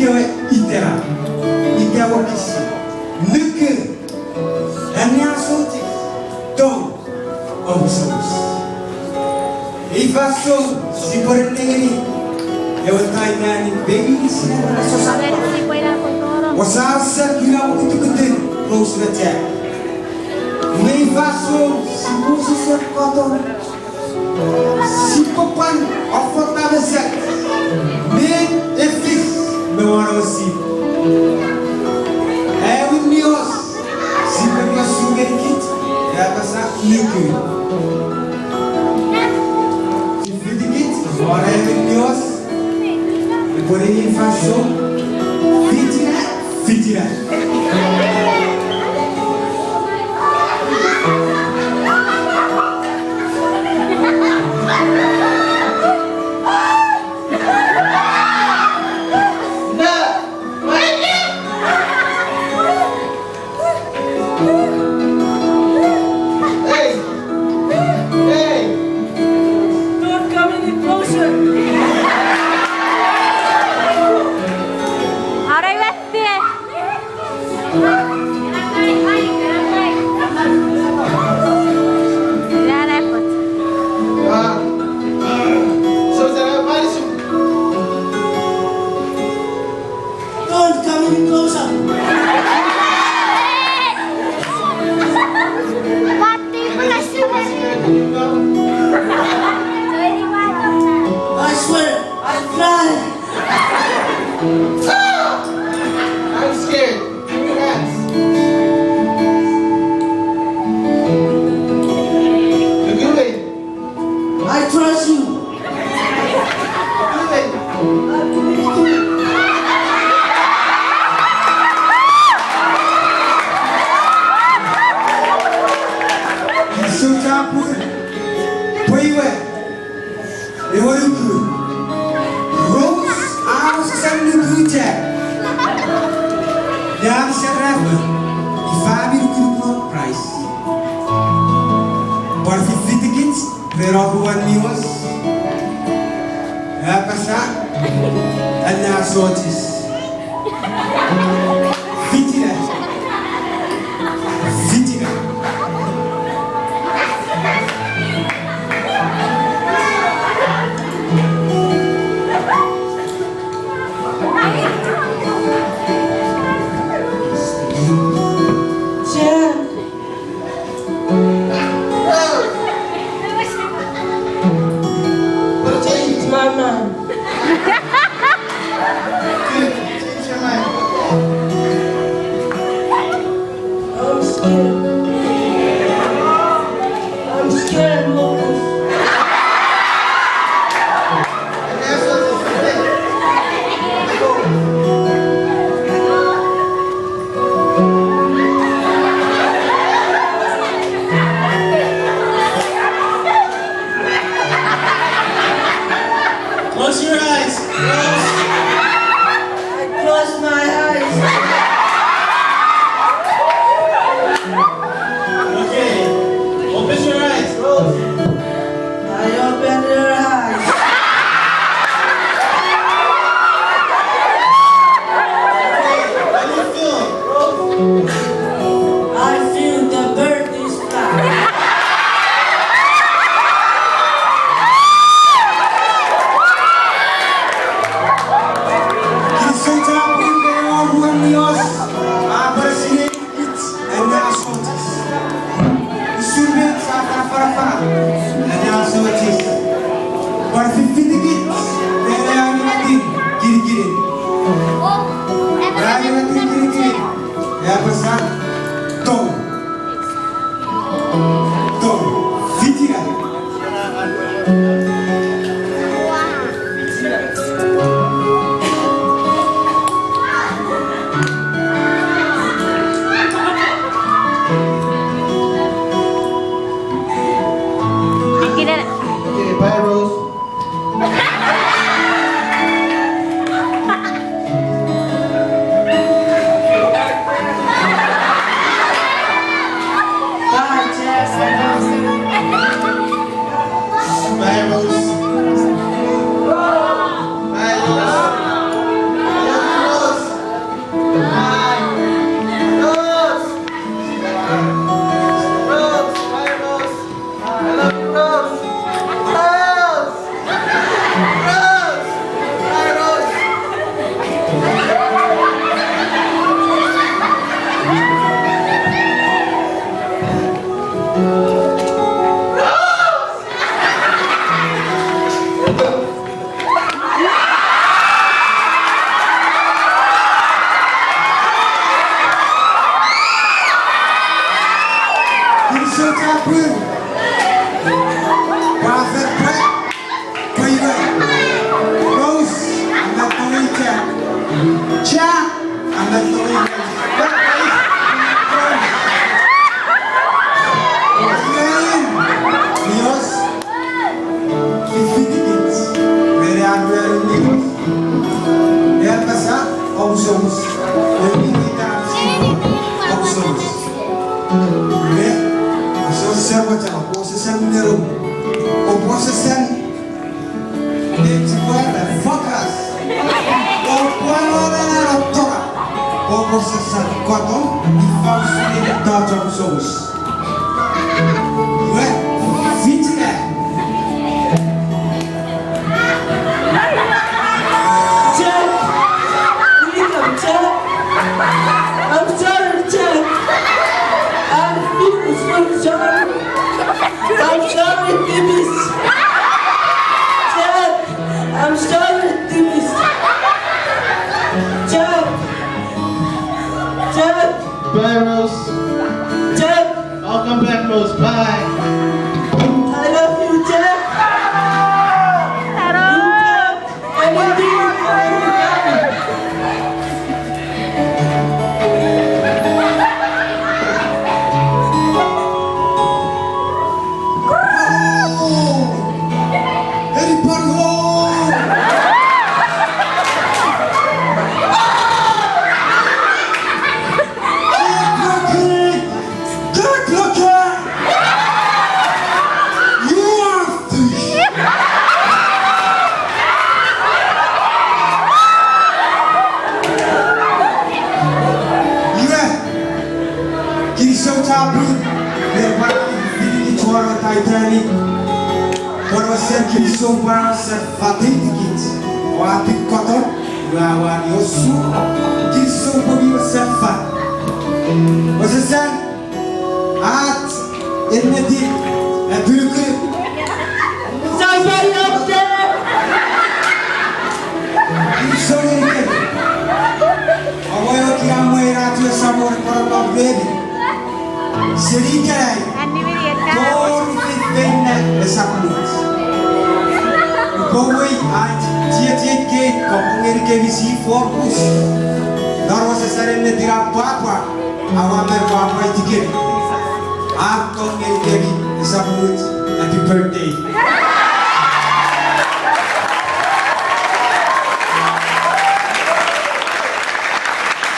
Ikewe itera, ikewe kisi, nuke, aniasoti, don, obusous. Ifaso, si porteri, ewantainani, baby sinara. Wasasa kira kutu-kutu, close the jack. Ifaso, si busi serkoton, si popan, ofota besek, men efis, mewarosi. Nios, si pergi sungai kit, ya pasal nuke. Si sedikit, orang nios, boleh infasyon, fitina. I swear, I fly. I'm scared. Yes. Lagoon. I trust you. Sutapur, Puiwe, Ewaruku, Rose, Austin Lukuja, Yam Sharafna, Fabi Kupon Price. Por 50 tickets, there are one news. Pasa, and now sorties. Fitina. It's my man. April. Prophet Brett. Baby. Rose. I'm not going to. Jack. I'm not going to. Dios. Infinite. Mere aduero Dios. Ya pasa. Somos. Somos. Observação, possessão número 1. Possessão de focas. O plano da doutora. Possessão 4 de falso de dados somos. Fitness. I'm sorry, Jack. I'm sorry. I'm sorry, Timmy's. Jack, I'm sorry, Timmy's. Jack. Jack. Bye, Rose. Jack. I'll come back, Rose. Bye. I love you, Jack. Everything is going Titanic, por você que sou para ser fatídico, o ato cotton, o awanioso, que sou para ser fat. Você sabe, at enmeti, büyük. Somebody up there! Sorry, awoyo ki amoy ratu sabor para baby. Serikai. Por fitna esaput. Bowei at tie ke komnger ke visi fokus. Darwa se sare ne dira papa awamer papa itike. Ak komnger ke esaput. Happy birthday.